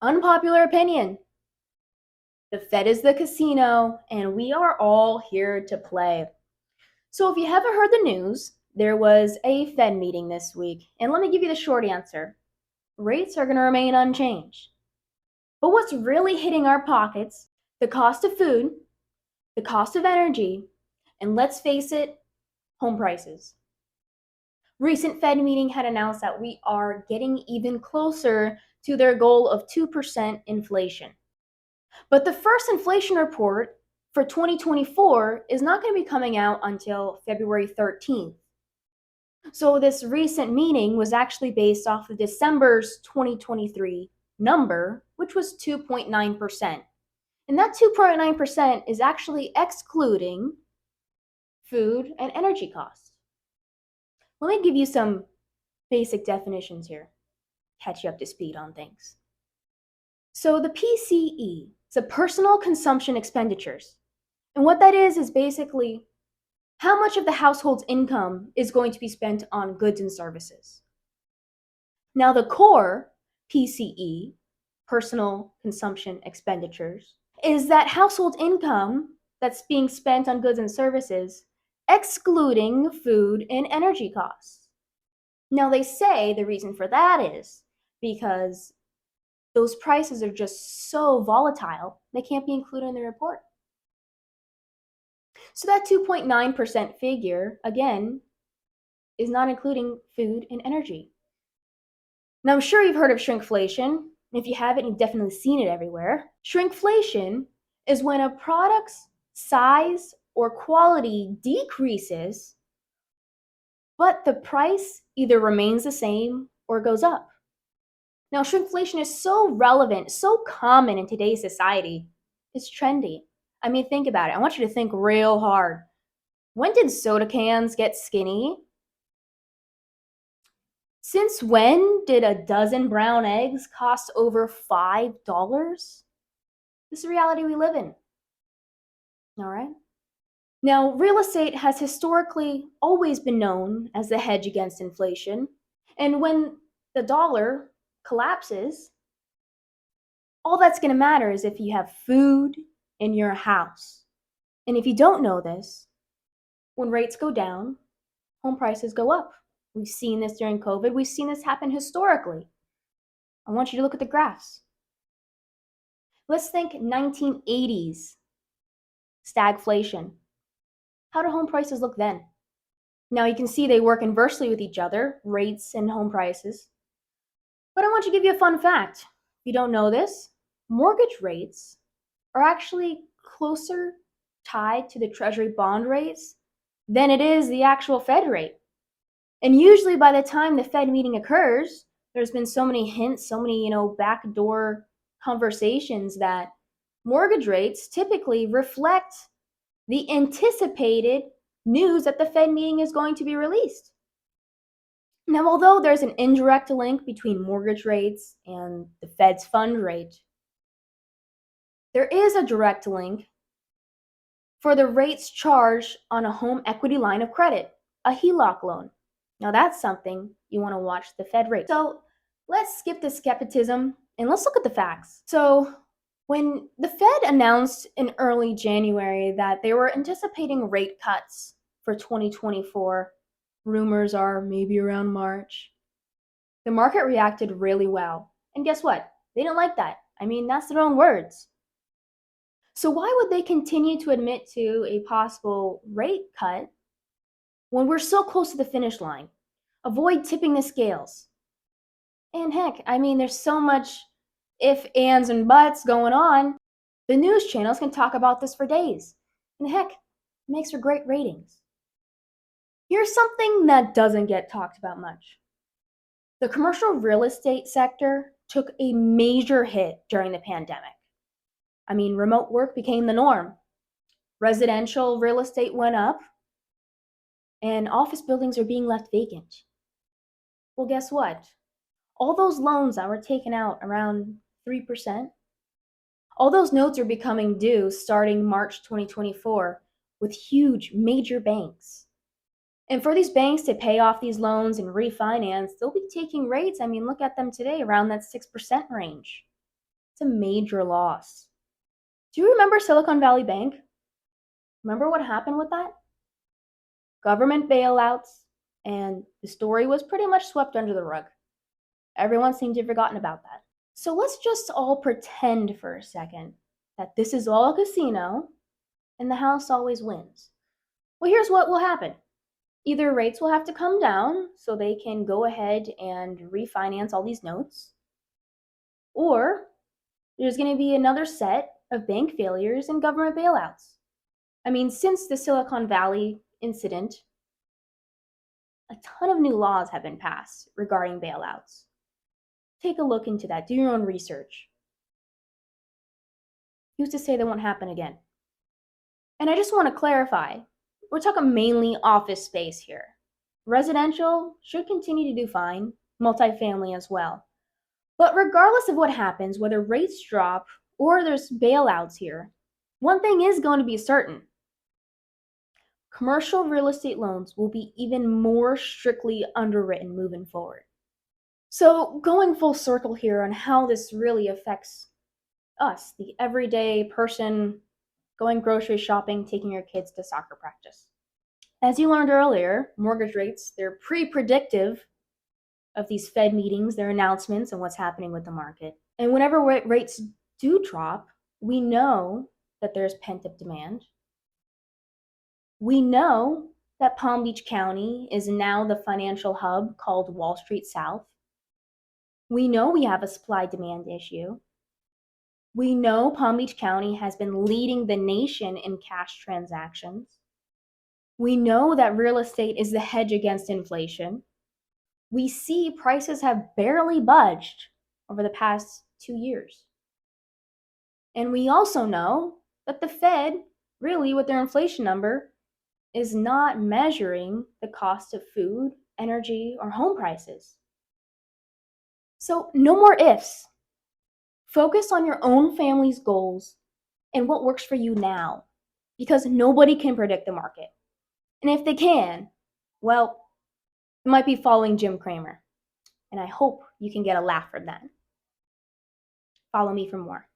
Unpopular opinion. The Fed is the casino, and we are all here to play. So, if you haven't heard the news, there was a Fed meeting this week, and let me give you the short answer: rates are going to remain unchanged. But what's really hitting our pockets, the cost of food, the cost of energy, and let's face it, home prices. Recent Fed meeting had announced that we are getting even closer to their goal of 2% inflation. But the first inflation report for 2024 is not going to be coming out until February 13th. So this recent meeting was actually based off of December's 2023 number, which was 2.9%. And that 2.9% is actually excluding food and energy costs. Let me give you some basic definitions here, catch you up to speed on things. So the PCE, it's a personal consumption expenditures. And what that is basically how much of the household's income is going to be spent on goods and services. Now, the core PCE, personal consumption expenditures, is that household income that's being spent on goods and services, excluding food and energy costs. Now, they say the reason for that is because those prices are just so volatile, they can't be included in the report. So that 2.9% figure, again, is not including food and energy. Now, I'm sure you've heard of shrinkflation. If you haven't, you've definitely seen it everywhere. Shrinkflation is when a product's size or quality decreases, but the price either remains the same or goes up. Now, shrinkflation is so relevant, so common in today's society. It's trendy. I mean, think about it. I want you to think real hard. When did soda cans get skinny? Since when did a dozen brown eggs cost over $5? This is the reality we live in. All right. Now, real estate has historically always been known as the hedge against inflation. And when the dollar collapses, all that's going to matter is if you have food in your house. And if you don't know this, when rates go down, home prices go up. We've seen this during COVID. We've seen this happen historically. I want you to look at the graphs. Let's think 1980s stagflation. How do home prices look then? Now you can see they work inversely with each other, rates and home prices. But I want to give you a fun fact. If you don't know this, mortgage rates are actually closer tied to the Treasury bond rates than it is the actual Fed rate. And usually by the time the Fed meeting occurs, there's been so many hints, so many, backdoor conversations that mortgage rates typically reflect the anticipated news that the Fed meeting is going to be released. Now, although there's an indirect link between mortgage rates and the Fed's fund rate, there is a direct link for the rates charged on a home equity line of credit, a HELOC loan. Now, that's something you want to watch the Fed rate. So let's skip the skepticism and let's look at the facts. So when the Fed announced in early January that they were anticipating rate cuts for 2024, rumors are maybe around March, the market reacted really well. And guess what? They didn't like that. I mean, that's their own words. So why would they continue to admit to a possible rate cut when we're so close to the finish line? Avoid tipping the scales. And heck, I mean, there's so much if, ands, and buts going on. The news channels can talk about this for days. And heck, it makes for great ratings. Here's something that doesn't get talked about much. The commercial real estate sector took a major hit during the pandemic. I mean, remote work became the norm. Residential real estate went up, and office buildings are being left vacant. Well, guess what? All those loans that were taken out around 3%, all those notes are becoming due starting March 2024 with huge major banks. And for these banks to pay off these loans and refinance, they'll be taking rates. I mean, look at them today around that 6% range. It's a major loss. Do you remember Silicon Valley Bank? Remember what happened with that? Government bailouts, and the story was pretty much swept under the rug. Everyone seemed to have forgotten about that. So let's just all pretend for a second that this is all a casino and the house always wins. Well, here's what will happen. Either rates will have to come down so they can go ahead and refinance all these notes, or there's going to be another set of bank failures and government bailouts. I mean, since the Silicon Valley incident, a ton of new laws have been passed regarding bailouts. Take a look into that. Do your own research. Who's to say that won't happen again? And I just want to clarify, we're talking mainly office space here. Residential should continue to do fine, multifamily as well. But regardless of what happens, whether rates drop or there's bailouts here, one thing is going to be certain. Commercial real estate loans will be even more strictly underwritten moving forward. So going full circle here on how this really affects us, the everyday person going grocery shopping, taking your kids to soccer practice. As you learned earlier, mortgage rates, they're pre-predictive of these Fed meetings, their announcements, and what's happening with the market. And whenever rates do drop, we know that there's pent-up demand. We know that Palm Beach County is now the financial hub called Wall Street South. We know we have a supply-demand issue. We know Palm Beach County has been leading the nation in cash transactions. We know that real estate is the hedge against inflation. We see prices have barely budged over the past 2 years. And we also know that the Fed, really with their inflation number, is not measuring the cost of food, energy, or home prices. So no more ifs. Focus on your own family's goals and what works for you now, because nobody can predict the market. And if they can, well, it might be following Jim Cramer. And I hope you can get a laugh from that. Follow me for more.